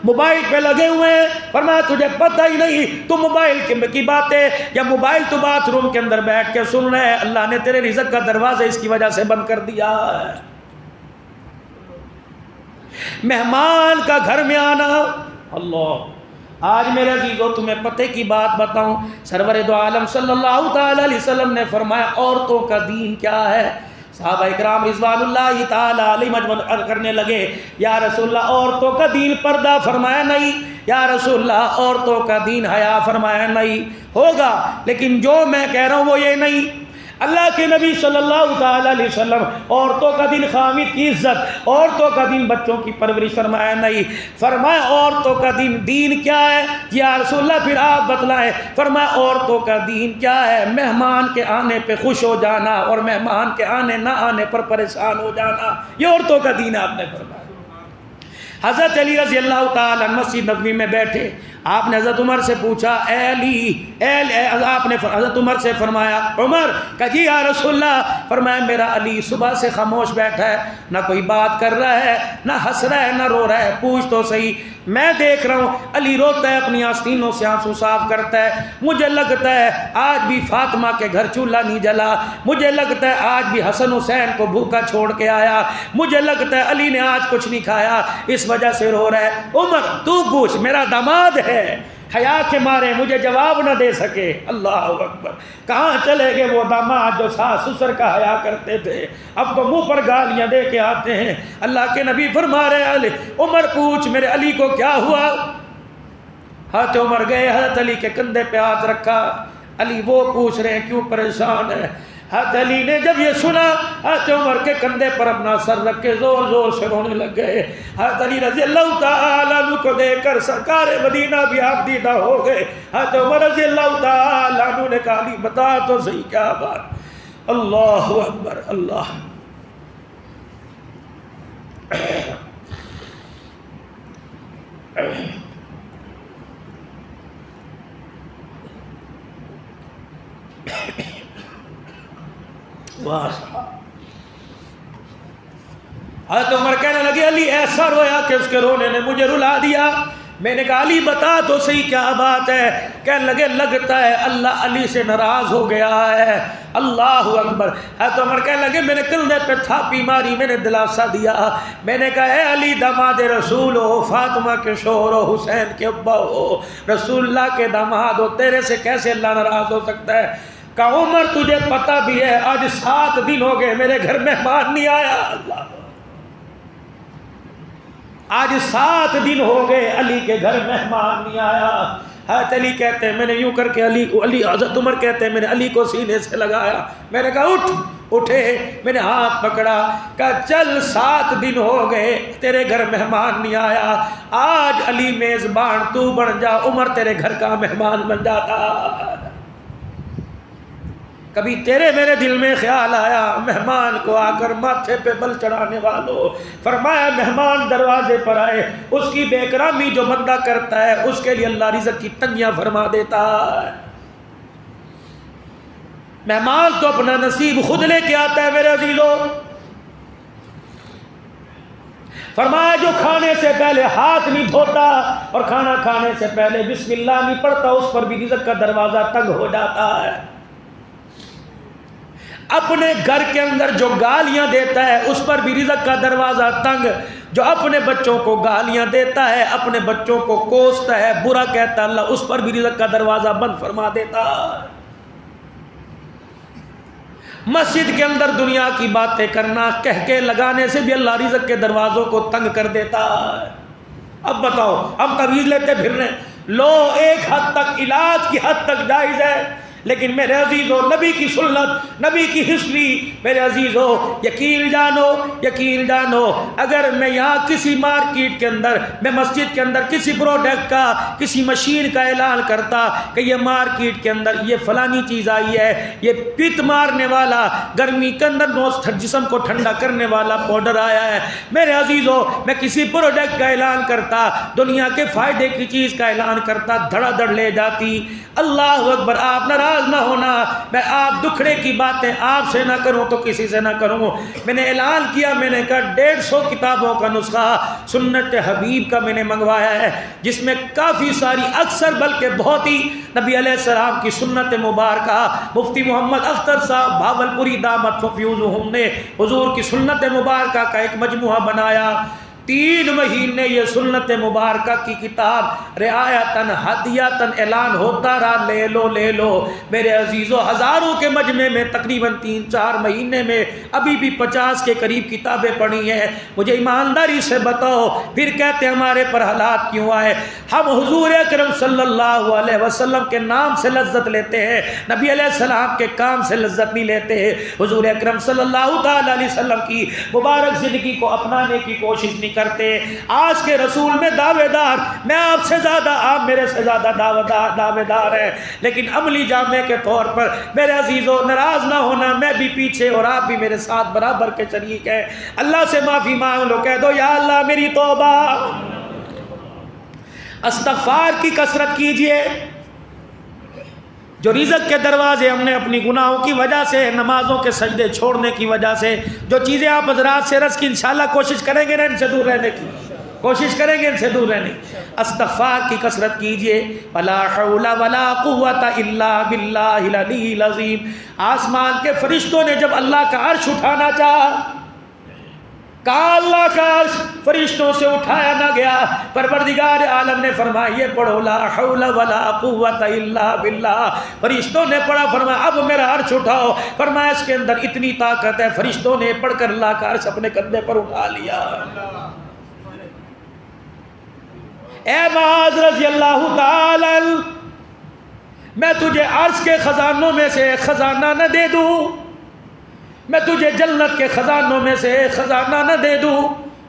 موبائل پہ لگے ہوئے ہیں، فرمایا تجھے پتہ ہی نہیں تو موبائل کی باتیں، یا موبائل تو باتھ روم کے اندر بیٹھ کے سن رہے، اللہ نے تیرے رزق کا دروازہ اس کی وجہ سے بند کر دیا ہے۔ مہمان کا گھر میں آنا، اللہ آج میرے عزیزو تمہیں پتے کی بات بتاؤں، سرور دو عالم صلی اللہ تعالی علیہ وسلم نے فرمایا عورتوں کا دین کیا ہے؟ صحابہ اکرام رضوان اللہ تعالی علیہ مجمع کرنے لگے، یا رسول اللہ عورتوں کا دین پردہ، فرمایا نہیں۔ یا رسول اللہ عورتوں کا دین حیا، فرمایا نہیں۔ ہوگا لیکن جو میں کہہ رہا ہوں وہ یہ نہیں۔ اللہ کے نبی صلی اللہ تعالی علیہ وسلم عورتوں کا دین خامد کی عزت، عورتوں کا دین بچوں کی پرورش، فرمایا نہیں۔ فرمایا عورتوں کا دین کیا ہے؟ یا رسول اللہ پھر آپ بتلائیں۔ فرمایا عورتوں کا دین کیا ہے؟ مہمان کے آنے پہ خوش ہو جانا اور مہمان کے آنے نہ آنے پر پریشان ہو جانا، یہ عورتوں کا دین آپ نے فرمایا۔ حضرت علی رضی اللہ تعالی عنہ مسجد نبوی میں بیٹھے، آپ نے حضرت عمر سے پوچھا اے علی، آپ نے حضرت عمر سے فرمایا عمر کہ جی یا رسول اللہ، فرمایا میرا علی صبح سے خاموش بیٹھا ہے، نہ کوئی بات کر رہا ہے، نہ ہنس رہا ہے، نہ رو رہا ہے، پوچھ تو صحیح۔ میں دیکھ رہا ہوں علی روتا ہے، اپنی آستینوں سے آنسو صاف کرتا ہے، مجھے لگتا ہے آج بھی فاطمہ کے گھر چولہا نہیں جلا، مجھے لگتا ہے آج بھی حسن حسین کو بھوکا چھوڑ کے آیا، مجھے لگتا ہے علی نے آج کچھ نہیں کھایا، اس وجہ سے رو رہا ہے۔ عمر تو پوچھ، میرا داماد ہے، حیا کے مارے مجھے جواب نہ دے سکے۔ اللہ اکبر، کہاں چلے گئے وہ داماد جو ساس سسر کا حیا کرتے تھے، اب تو منہ پر گالیاں دے کے آتے ہیں۔ اللہ کے نبی فرما رہے علی، عمر پوچھ میرے علی کو کیا ہوا؟ ہاتھ عمر گئے، حضرت علی کے کندھے پہ ہاتھ رکھا، علی وہ پوچھ رہے ہیں کیوں پریشان ہے؟ حضرت علی نے جب یہ سنا، حضرت عمر کے کندھے پر اپنا سر رکھ کے زور زور سے رونے لگ گئے۔ حضرت علی رضی اللہ تعالی عنہ کو دیکھ کر سرکار مدینہ بھی آپ دیدہ ہو گئے۔ حضرت عمر رضی اللہ تعالی عنہ نے کہا علی بتا تو صحیح کیا بات؟ اللہ اکبر، اللہ حضرت عمر کہنے لگے علی ایسا رویا کہ اس کے رونے نے مجھے رلا دیا۔ میں نے کہا علی بتا تو صحیح کیا بات ہے؟ کہنے لگے لگتا ہے اللہ علی سے ناراض ہو گیا ہے۔ اللہ اکبر۔ حضرت عمر کہنے لگے میں نے کندھے پہ تھاپی ماری، میں نے دلاسا دیا، میں نے کہا اے علی داماد رسول ہو، فاطمہ کے شوہر ہو، حسین کے ابا ہو، رسول اللہ کے داماد ہو، تیرے سے کیسے اللہ ناراض ہو سکتا ہے؟ کہا عمر تجھے پتہ بھی ہے آج 7 دن ہو گئے میرے گھر مہمان نہیں آیا۔ اللہ، آج 7 دن ہو گئے علی کے گھر مہمان نہیں آیا۔ حضرت علی کہتے ہیں میں نے یوں کر کے حضرت عمر کہتے ہیں میں نے علی کو سینے سے لگایا، میں نے کہا اٹھے، میں نے ہاتھ پکڑا، کہا چل 7 دن ہو گئے تیرے گھر مہمان نہیں آیا، آج علی میزبان تو بن جا، عمر تیرے گھر کا مہمان بن جاتا۔ کبھی تیرے میرے دل میں خیال آیا مہمان کو آ کر ماتھے پہ بل چڑھانے والوں، فرمایا مہمان دروازے پر آئے، اس کی بے اکرامی جو بندہ کرتا ہے اس کے لیے اللہ رزق کی تنگیاں فرما دیتا ہے۔ مہمان تو اپنا نصیب خود لے کے آتا ہے میرے عزیزوں۔ فرمایا جو کھانے سے پہلے ہاتھ نہیں دھوتا اور کھانا کھانے سے پہلے بسم اللہ نہیں پڑھتا اس پر بھی رزق کا دروازہ تنگ ہو جاتا ہے۔ اپنے گھر کے اندر جو گالیاں دیتا ہے اس پر بھی رزق کا دروازہ تنگ، جو اپنے بچوں کو گالیاں دیتا ہے، اپنے بچوں کو کوستا ہے، برا کہتا ہے، اللہ اس پر بھی رزق کا دروازہ بند فرما دیتا ہے۔ مسجد کے اندر دنیا کی باتیں کرنا، کہکے لگانے سے بھی اللہ رزق کے دروازوں کو تنگ کر دیتا ہے۔ اب بتاؤ ہم تعویذ لیتے پھر رہے ہیں، لو ایک حد تک علاج کی حد تک جائز ہے، لیکن میرے عزیزو نبی کی سنت، نبی کی ہسٹری، میرے عزیزو یقین جانو اگر میں یہاں کسی مارکیٹ کے اندر، میں مسجد کے اندر کسی پروڈکٹ کا، کسی مشین کا اعلان کرتا کہ یہ مارکیٹ کے اندر یہ فلانی چیز آئی ہے، یہ پت مارنے والا، گرمی کے اندر جسم کو ٹھنڈا کرنے والا پاؤڈر آیا ہے، میرے عزیزو میں کسی پروڈکٹ کا اعلان کرتا، دنیا کے فائدے کی چیز کا اعلان کرتا، دھڑا دھڑ لے جاتی۔ اللہ اکبر، آپ ناراض نہ ہونا، میں آپ دکھڑے کی باتیں آپ سے نہ کروں تو کسی سے نہ کروں۔ میں نے اعلان کیا، میں نے کہا 150 کتابوں کا نسخہ سنت حبیب کا میں نے منگوایا ہے، جس میں کافی ساری، اکثر بلکہ بہت ہی نبی علیہ السلام کی سنت مبارکہ، مفتی محمد اختر صاحب بھاولپوری دامت فیوزہم نے حضور کی سنت مبارکہ کا ایک مجموعہ بنایا۔ 3 مہینے یہ سنت مبارکہ کی کتاب رعایتاً ہدیاتاً اعلان ہوتا رہا، لے لو میرے عزیزو، ہزاروں کے مجمع میں تقریباً 3-4 مہینے میں ابھی بھی 50 کے قریب کتابیں پڑھی ہیں۔ مجھے ایمانداری سے بتاؤ پھر کہتے ہمارے پر حالات کیوں آئے؟ ہم حضور اکرم صلی اللہ علیہ وسلم کے نام سے لذت لیتے ہیں، نبی علیہ السلام کے کام سے لذت نہیں لیتے ہیں۔ حضور اکرم صلی اللہ تعالی علیہ وسلم کی مبارک زندگی کو اپنانے کی کوشش نہیں کرتے۔ آج کے رسول میں دعوے دار، میں آپ سے زیادہ، آپ میرے سے زیادہ دعوے دار ہیں، لیکن عملی جامع کے طور پر میرے عزیزو ناراض نہ ہونا، میں بھی پیچھے اور آپ بھی میرے ساتھ برابر کے شریک ہیں۔ اللہ سے معافی مانگ لو، کہہ دو یا اللہ میری توبہ۔ استغفار کی کثرت کیجئے۔ جو رزق کے دروازے ہم نے اپنی گناہوں کی وجہ سے، نمازوں کے سجدے چھوڑنے کی وجہ سے، جو چیزیں آپ حضرات سے رزق کی انشاءاللہ کوشش کریں گے نا ان سے دور رہنے کی، کوشش کریں گے ان سے دور رہنے کی، استغفار کی کثرت کیجئے۔ ولا حول ولا قوت الا باللہ العلی العظیم۔ آسمان کے فرشتوں نے جب اللہ کا عرش اٹھانا چاہا، کہا اللہ کا عرش فرشتوں سے اٹھایا نہ گیا، پروردگار عالم نے فرمایا یہ پڑھو لا حول ولا قوت الا باللہ۔ فرشتوں نے پڑھا، فرمایا اب میرا عرش اٹھاؤ، فرمایا اس کے اندر اتنی طاقت ہے، فرشتوں نے پڑھ کر اللہ کا عرش اپنے کندھے پر اٹھا لیا۔ اے معاذ رضی اللہ تعالی، میں تجھے عرش کے خزانوں میں سے ایک خزانہ نہ دے دوں، میں تجھے جنت کے خزانوں میں سے ایک خزانہ نہ دے دوں؟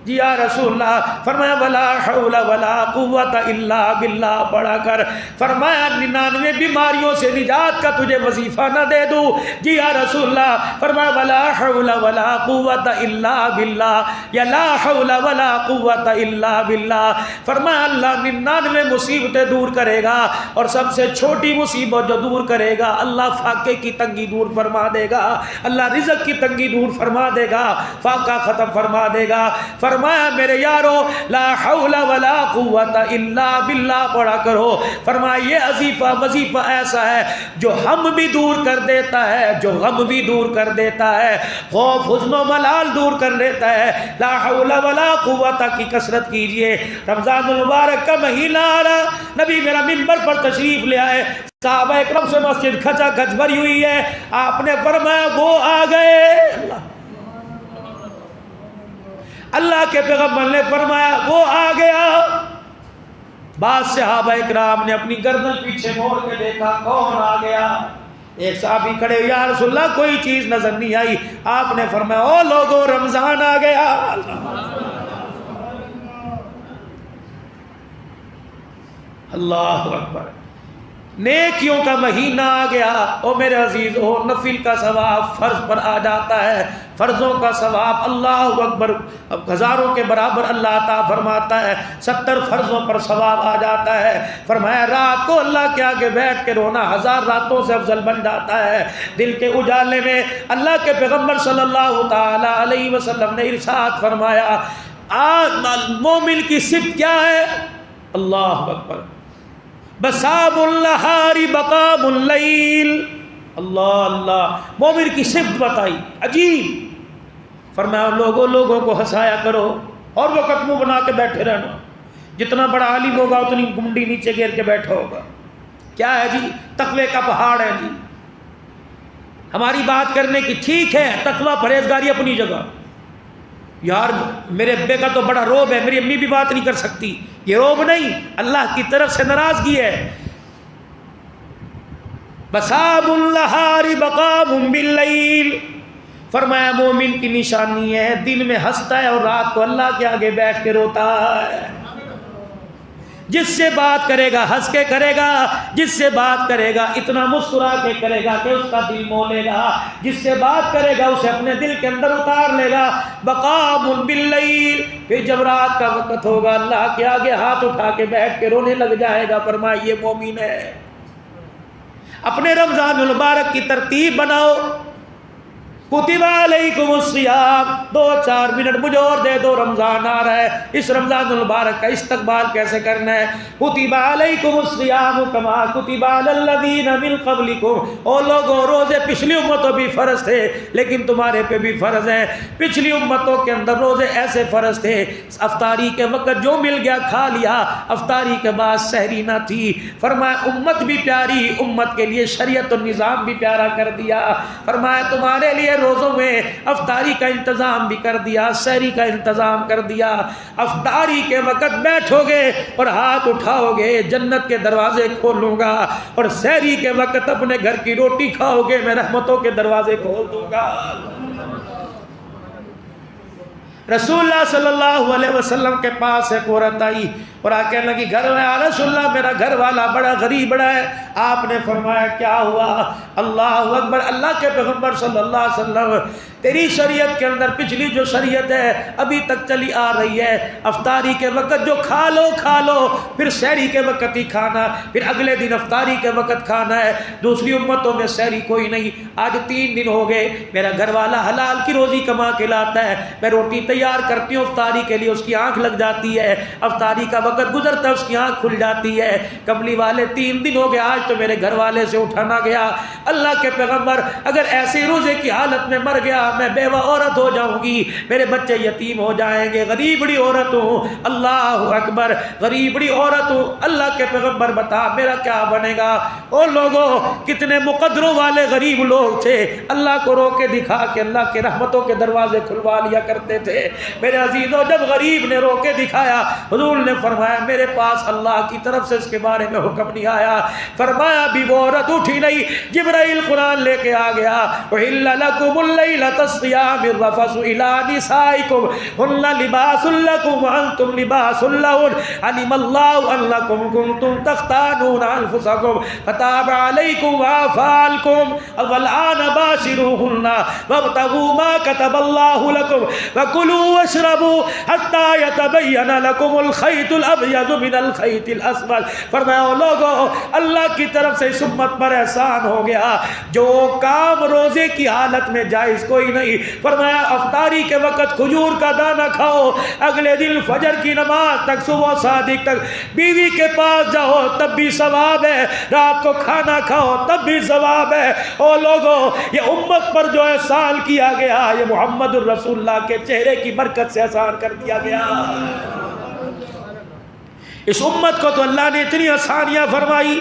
جی یا رسول اللہ۔ فرمایا ولا حول ولا قوت الا باللہ پڑھا کر، فرمایا 99 بیماریوں سے نجات کا تجھے وظیفہ نہ دے دوں؟ جی یا رسول اللہ۔ فرمایا ولا حول ولا قوت الا باللہ، یا لا حول ولا قوت الا باللہ۔ فرمایا اللہ 99 مصیبتیں دور کرے گا، اور سب سے چھوٹی مصیبت جو دور کرے گا، اللہ فاقے کی تنگی دور فرما دے گا، اللہ رزق کی تنگی دور فرما دے گا، فاقہ ختم فرما دے گا۔ فرمایا فرمایا میرے یارو لا حول ولا قوت الا باللہ پڑھا کرو. فرمایا یہ وظیفہ ایسا ہے جو ہم بھی دور کر دیتا ہے، جو غم بھی دور کر دیتا ہے، خوف حزن و ملال دور کر لیتا ہے. لا حول ولا قوت کی کثرت کیجئے. رمضان المبارک کا مہینہ آ رہا، نبی میرا منبر پر تشریف لے آئے، صحابہ اکرام سے مسجد کھچا کھچ بھری ہوئی ہے. آپ نے فرمایا وہ آ گئے. اللہ کے پیغمبر نے فرمایا وہ آ گیا. بعض صحابہ اکرام نے اپنی گردن پیچھے موڑ کے دیکھا کون آ گیا. ایک صحابی کھڑے یا رسول اللہ کوئی چیز نظر نہیں آئی. آپ نے فرمایا او لوگو رمضان آ گیا. اللہ اکبر. نیکیوں کا مہینہ آ گیا. او میرے عزیز او نفل کا ثواب فرض پر آ جاتا ہے، فرضوں کا ثواب اللہ اکبر ہزاروں کے برابر اللہ عطا فرماتا ہے. 70 فرضوں پر ثواب آ جاتا ہے. فرمایا رات کو اللہ کے آگے بیٹھ کے رونا 1000 راتوں سے افضل بن جاتا ہے. دل کے اجالے میں اللہ کے پیغمبر صلی اللہ تعالی علیہ وسلم نے ارشاد فرمایا مومن کی صفت کیا ہے؟ اللہ اکبر. بسام النہار بقام اللیل. اللہ اللہ مومن کی صفت بتائی عجیب. فرمایا لوگوں کو ہنسایا کرو اور وقت منہ بنا کے بیٹھے رہنا. جتنا بڑا عالم ہوگا اتنی گمڈی نیچے گیر کے بیٹھا ہوگا. کیا ہے جی؟ تقوی کا پہاڑ ہے جی. ہماری بات کرنے کی ٹھیک ہے، تقوی پرہیزگاری اپنی جگہ. یار میرے ابے کا تو بڑا روب ہے، میری امی بھی بات نہیں کر سکتی. یہ روب نہیں، اللہ کی طرف سے ناراضگی ہے. بسام النہار بقام باللیل. فرمایا مومن کی نشانی ہے دن میں ہنستا ہے اور رات کو اللہ کے آگے بیٹھ کے روتا ہے. جس سے بات کرے گا ہنس کے کرے گا، جس سے بات کرے گا اتنا مسکرا کے کرے گا کہ اس کا دل مو لے گا، جس سے بات کرے گا اسے اپنے دل کے اندر اتار لے گا. بقام باللیل. پھر جب رات کا وقت ہوگا اللہ کے آگے ہاتھ اٹھا کے بیٹھ کے رونے لگ جائے گا. فرمایا یہ مومن ہے. اپنے رمضان المبارک کی ترتیب بناؤ. کتب علیکم الصیام. 2-4 منٹ مجھے اور دے دو، رمضان آ رہا ہے. اس رمضان المبارک کا استقبال کیسے کرنا ہے؟ کتب علیکم الصیام کما کتب علی الذین من قبلکم. او لوگوں روزے پچھلی امتوں بھی فرض تھے لیکن تمہارے پہ بھی فرض ہیں. پچھلی امتوں کے اندر روزے ایسے فرض تھے افطاری کے وقت جو مل گیا کھا لیا، افطاری کے بعد سحری نہ تھی. فرمایا امت بھی پیاری، امت کے لیے شریعت و نظام بھی پیارا کر دیا. فرمایا تمہارے لیے روزوں میں افطاری کا انتظام بھی کر دیا، سحری کا انتظام کر دیا. افطاری کے وقت بیٹھو گے اور ہاتھ اٹھاؤ گے جنت کے دروازے کھولوں گا، اور سحری کے وقت اپنے گھر کی روٹی کھاؤ گے میں رحمتوں کے دروازے کھول دوں گا. رسول اللہ صلی اللہ علیہ وسلم کے پاس ایک عورت آئی اور آ کہنے لگی گھر میں رسول اللہ میرا گھر والا بڑا غریب بڑا ہے. آپ نے فرمایا کیا ہوا؟ اللہ اکبر. اللہ کے پیغمبر صلی اللہ علیہ وسلم تیری شریعت کے اندر پچھلی جو شریعت ہے ابھی تک چلی آ رہی ہے، افطاری کے وقت جو کھا لو پھر سحری کے وقت ہی کھانا، پھر اگلے دن افطاری کے وقت کھانا ہے. دوسری امتوں میں سحری کوئی نہیں. آج 3 دن ہو گئے میرا گھر والا حلال کی روزی کما کے لاتا ہے، میں روٹی تیار کرتی ہوں افطاری کے لیے، اس کی آنکھ لگ جاتی ہے، افطاری کا وقت گزرتا ہے اس کی آنکھ کھل جاتی ہے. کملی والے 3 دن ہو گئے آج تو میرے گھر والے سے اٹھانا گیا. اللہ کے پیغمبر اگر ایسے روزے کی حالت میں مر گیا میں بیوہ عورت ہو جاؤں گی، میرے بچے یتیم ہو جائیں گے، غریبڑی عورت ہوں. اللہ اکبر. غریبڑی عورت ہوں. اللہ کے پیغمبر بتا میرا کیا بنے گا؟ او لوگوں کتنے مقدروں والے غریب لوگ تھے، اللہ کو رو کے دکھا کے اللہ کے رحمتوں کے دروازے کھلوا لیا کرتے تھے. میرے عزیزوں جب غریب نے رو کے دکھایا حضور نے فرمایا میرے پاس اللہ کی طرف سے اس کے بارے میں حکم نہیں آیا. فرمایا بھی وہ عورت اٹھی نہیں، جبرائیل قرآن لے کے آ گیا. وَإِلَّا لَكُمُ اللَّيْلَةَ الصِّيَامِ الرَّفَثُ إِلَىٰ نِسَائِكُمْ هُنَّ لِبَاسٌ لَكُمْ وَأَنْتُمْ لِبَاسٌ لَهُنَّ عَلِمَ اللَّهُ أَنَّكُمْ كُنتُمْ تَخْتَانُونَ أَنفُسَكُمْ فَتَابَ عَلَيْكُمْ وَعَفَا عَنكُمْ وَالْآنَ بَاشِرُوهُنَّ وَابْتَغُوا مَا كَتَبَ اللَّهُ لَكُمْ وَكُلُوا وَاشْرَبُوا حَتَّىٰ يَتَبَيَّنَ لَكُمُ الْخَيْطُ الْأَبْيَضُ مِنَ الْخَيْطِ الْأَسْوَدِ. فرمایا لوگو اللہ کی طرف سے اس امت پر احسان ہو گیا جو کام روزے کی حالت میں جائز کوئی نہیں. فرمایا افطاری کے وقت کھجور کا دانہ کھاؤ, اگلے دن فجر کی نماز تک, صبح صادق تک بیوی کے پاس جاؤ تب بھی ثواب ہے, رات کو کھانا کھاؤ تب بھی ثواب ہے. او لوگوں, یہ امت پر جو احسان کیا گیا یہ محمد الرسول اللہ کے چہرے کی برکت سے احسان کر دیا گیا. اس امت کو تو اللہ نے اتنی آسانیاں فرمائی.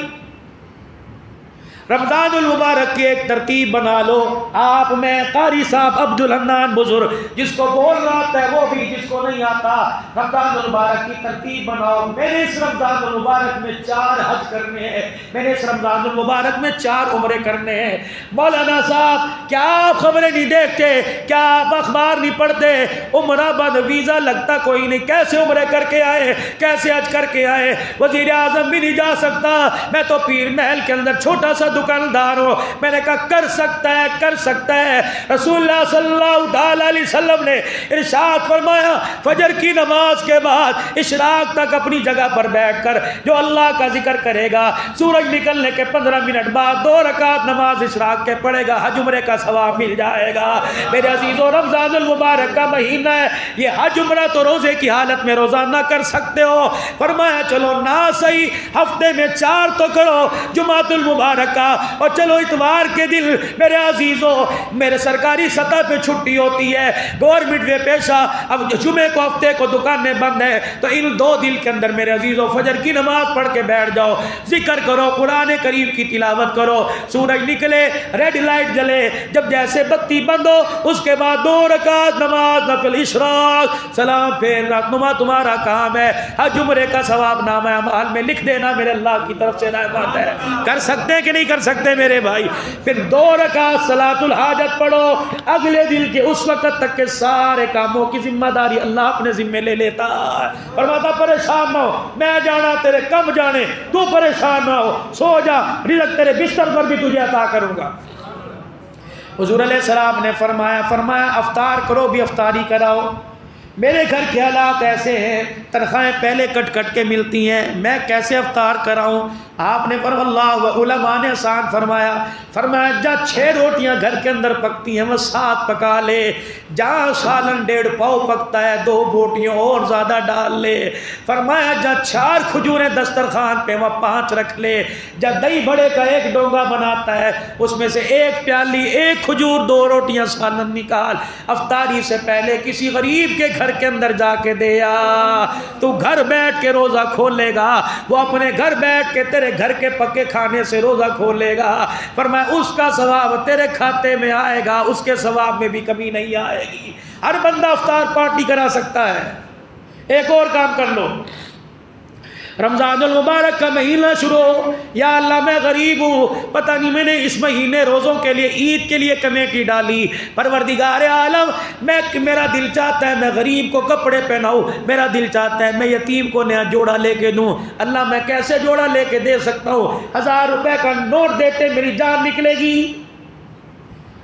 رمضان المبارک کی ایک ترتیب بنا لو. آپ میں قاری صاحب عبد الحنان بزرگ جس کو بولنا آتا ہے وہ بھی, جس کو نہیں آتا, رمضان المبارک کی ترتیب بناؤ. میں نے اس رمضان المبارک میں 4 حج کرنے ہیں, میں نے اس رمضان المبارک میں 4 عمرے کرنے ہیں. مولانا صاحب کیا آپ خبریں نہیں دیکھتے, کیا آپ اخبار نہیں پڑھتے؟ عمرہ بند, ویزا لگتا کوئی نہیں, کیسے عمرے کر کے آئے, کیسے حج کر کے آئے؟ وزیر اعظم بھی نہیں جا سکتا, میں تو پیر محل کے اندر چھوٹا سا دکاندار ہو. میں نے کہا کر سکتا ہے, کر سکتا ہے. رسول اللہ صلی اللہ علیہ وسلم نے ارشاد فرمایا فجر کی نماز کے بعد اشراق تک اپنی جگہ پر بیٹھ کر جو اللہ کا ذکر کرے گا, سورج نکلنے کے 15 منٹ بعد 2 رکعت نماز اشراق کے پڑھے گا, حج عمرے کا ثواب مل جائے گا. میرے عزیزو, رمضان المبارک کا مہینہ ہے, یہ حج عمرہ تو روزے کی حالت میں روزانہ کر سکتے ہو. فرمایا چلو نہ صحیح ہفتے میں 4 تو کرو جمعۃ المبارک کا, اور چلو اتوار کے دن میرے عزیزوں میرے سرکاری سطح پہ چھٹی ہوتی ہے, گورنمنٹ وے پیشہ. اب جمعے کو ہفتے کو دکانیں بند ہیں تو ان 2 دن کے اندر میرے عزیزوں فجر کی نماز پڑھ کے بیٹھ جاؤ, ذکر کرو, قرآن کریم کی تلاوت کرو. سورج نکلے, ریڈ لائٹ جلے, جب جیسے بتی بند ہو اس کے بعد 2 رکعت نماز نفل اشراق, سلام پھیر راتنما تمہارا کام ہے. حج عمرے کا ثواب نامہ اعمال میں لکھ دینا, میرے اللہ کی طرف سے نعمت ہے. کر سکتے ہیں کہ نہیں کر سکتے میرے بھائی؟ پھر 2 رکعت صلاۃ الحاجت پڑھو. اگلے دن کے اس وقت تک کے سارے کاموں کی ذمہ داری اللہ اپنے ذمہ لے لیتا ہے. فرماتا پریشان نہ ہو, میں جانا تیرے کم جانے, تو پریشان نہ ہو, سو جا, رزق تیرے بستر پر بھی تجھے عطا کروں گا. حضور علیہ السلام نے فرمایا افطار کرو بھی افطاری کراؤ. میرے گھر کے حالات ایسے ہیں, تنخواہیں پہلے کٹ کٹ کے ملتی ہیں, میں کیسے افطار کراؤں؟ آپ نے اللہ و علماء نے آسان فرمایا جہاں 6 روٹیاں گھر کے اندر پکتی ہیں وہ 7 پکا لے, جہاں سالن 1.5 پاؤ پکتا ہے 2 بوٹیاں اور زیادہ ڈال لے. فرمایا جہاں 4 کھجوریں دسترخوان پہ وہ 5 رکھ لے, جہاں دہی بڑے کا 1 ڈونگا بناتا ہے اس میں سے 1 پیالی 1 کھجور 2 روٹیاں سالن نکال. افطاری سے پہلے کسی غریب کے گھر کے اندر جا کے دے آ, تو گھر بیٹھ کے روزہ کھولے گا, وہ اپنے گھر بیٹھ کے تیرے گھر کے پکے کھانے سے روزہ کھولے گا. فرمایا اس کا ثواب تیرے کھاتے میں آئے گا, اس کے ثواب میں بھی کمی نہیں آئے گی. ہر بندہ افطار پارٹی کرا سکتا ہے. ایک اور کام کر لو, رمضان المبارک کا مہینہ شروع ہو, یا اللہ میں غریب ہوں, پتہ نہیں میں نے اس مہینے روزوں کے لیے عید کے لیے کمیٹی ڈالی, پروردگار عالم میرا دل چاہتا ہے میں غریب کو کپڑے پہناؤں, میرا دل چاہتا ہے میں یتیم کو نیا جوڑا لے کے دوں. اللہ میں کیسے جوڑا لے کے دے سکتا ہوں؟ 1000 روپے کا نوٹ دیتے میری جان نکلے گی,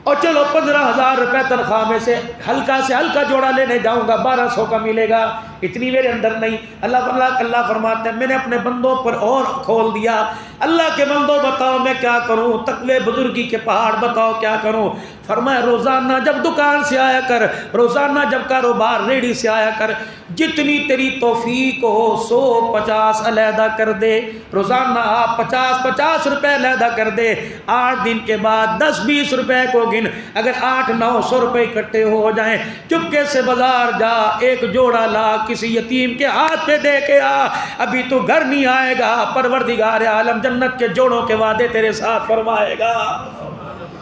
اور چلو 15,000 روپے تنخواہ میں سے ہلکا سے ہلکا جوڑا لینے جاؤں گا 1200 کا ملے گا, اتنی میرے اندر نہیں. اللہ فرماتے ہیں میں نے اپنے بندوں پر اور کھول دیا. اللہ کے بندوں بتاؤ میں کیا کروں, تقوی بزرگی کے پہاڑ بتاؤ کیا کروں. فرمایا روزانہ جب دکان سے آیا کر, روزانہ جب کاروبار ریڑھی سے آیا کر, جتنی تیری توفیق ہو 150 علیحدہ کر دے. روزانہ آپ 50 روپے علیحدہ کر دے. 8 دن کے بعد 10-20 روپے کو گن, اگر 800-900 روپے اکٹھے ہو جائیں, چپکے سے بازار جا, 1 جوڑا لا, کسی یتیم کے ہاتھ پہ دے کے آ. ابھی تو گھر نہیں آئے گا, پروردگار عالم جنت کے جوڑوں کے وعدے تیرے ساتھ فرمائے گا.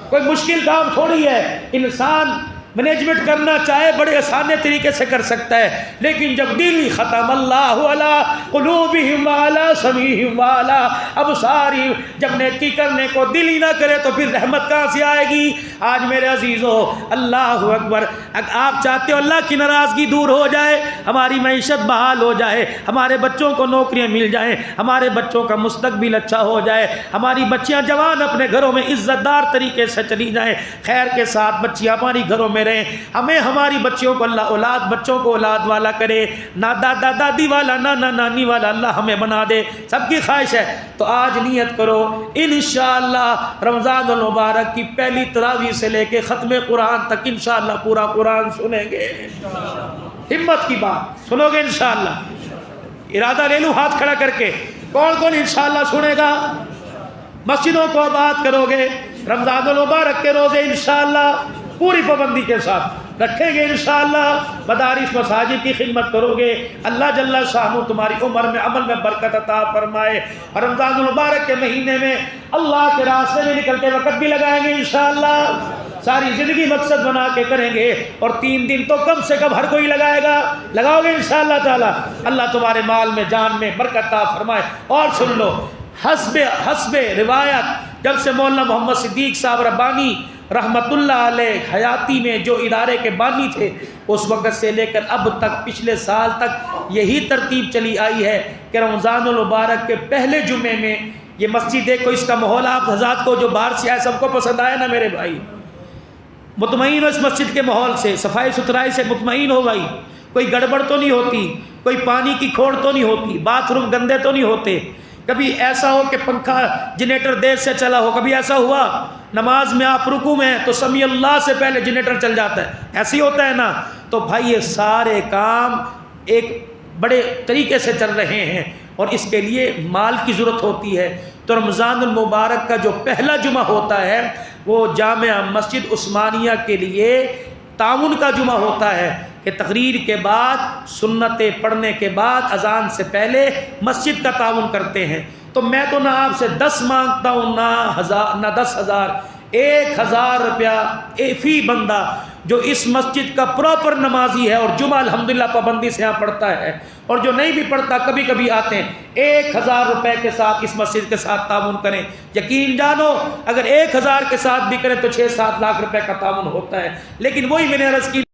کوئی مشکل کام تھوڑی ہے. انسان مینجمنٹ کرنا چاہے بڑے آسان طریقے سے کر سکتا ہے, لیکن جب دل ختم اللہ علی قلوبہم وعلی سمیعہم وعلی ابصارہم, جب نیکی کرنے کو دل ہی نہ کرے تو پھر رحمت کہاں سے آئے گی؟ آج میرے عزیزو اللہ اکبر, اگر آپ چاہتے ہو اللہ کی ناراضگی دور ہو جائے, ہماری معیشت بحال ہو جائے, ہمارے بچوں کو نوکریاں مل جائیں, ہمارے بچوں کا مستقبل اچھا ہو جائے, ہماری بچیاں جوان اپنے گھروں میں عزت دار طریقے سے چلی جائیں, خیر کے ساتھ بچیاں ہماری گھروں میں میں رہیں, ہمیں ہماری بچیوں کو اللہ اولاد بچوں کو اولاد والا کرے, نہ دادا دادی والا نہ نانی والا اللہ ہمیں بنا دے, سب کی خواہش ہے. تو آج نیت کرو انشاءاللہ رمضان المبارک کی پہلی تراویح سے لے کے ختم قرآن تک انشاءاللہ پورا قرآن سنیں گے. ہمت کی بات سنو گے انشاءاللہ, ارادہ لے لو ہاتھ کھڑا کر کے, کون کون انشاءاللہ سنے گا؟ مسجدوں کو آباد کرو گے, رمضان المبارک کے روزے انشاءاللہ پوری پابندی کے ساتھ رکھیں گے انشاءاللہ, مدارس مساجد کی خدمت کرو گے, اللہ جل شانہ تمہاری عمر میں عمل میں برکت عطا فرمائے. اور رمضان المبارک کے مہینے میں اللہ کے راستے میں نکلتے وقت بھی لگائیں گے انشاءاللہ, ساری زندگی مقصد بنا کے کریں گے, اور 3 دن تو کم سے کم ہر کوئی لگائے گا, لگاؤ گے انشاءاللہ تعالی. اللہ تمہارے مال میں جان میں برکت عطا فرمائے. اور سن لو, حسب روایت جب سے مولانا محمد صدیق صاحب ربانی رحمت اللہ علیہ حیاتی میں جو ادارے کے بانی تھے, اس وقت سے لے کر اب تک پچھلے سال تک یہی ترتیب چلی آئی ہے کہ رمضان المبارک کے پہلے جمعے میں یہ مسجد دیکھو, اس کا ماحول آپ حضرات کو جو باہر سے آئے سب کو پسند آیا نا میرے بھائی؟ مطمئن ہو اس مسجد کے ماحول سے, صفائی ستھرائی سے مطمئن ہو بھائی؟ کوئی گڑبڑ تو نہیں ہوتی, کوئی پانی کی کھوڑ تو نہیں ہوتی, باتھ روم گندے تو نہیں ہوتے, کبھی ایسا ہو کہ پنکھا جنریٹر دیر سے چلا ہو, کبھی ایسا ہوا نماز میں آپ رکوع میں ہیں تو سمیع اللہ سے پہلے جنریٹر چل جاتا ہے, ایسے ہی ہوتا ہے نا؟ تو بھائی یہ سارے کام ایک بڑے طریقے سے چل رہے ہیں, اور اس کے لیے مال کی ضرورت ہوتی ہے. تو رمضان المبارک کا جو پہلا جمعہ ہوتا ہے وہ جامعہ مسجد عثمانیہ کے لیے تعاون کا جمعہ ہوتا ہے, کہ تقریر کے بعد سنتیں پڑھنے کے بعد اذان سے پہلے مسجد کا تعاون کرتے ہیں. تو میں تو نہ آپ سے 10 مانگتا ہوں نہ 10,000, 1,000 روپیہ فی بندہ جو اس مسجد کا پراپر نمازی ہے اور جمعہ الحمدللہ پابندی سے یہاں پڑھتا ہے, اور جو نہیں بھی پڑھتا کبھی کبھی آتے ہیں, 1,000 روپے کے ساتھ اس مسجد کے ساتھ تعاون کریں. یقین جانو اگر 1,000 کے ساتھ بھی کریں تو 6-7 لاکھ روپے کا تعاون ہوتا ہے. لیکن وہی میں نے عرض کی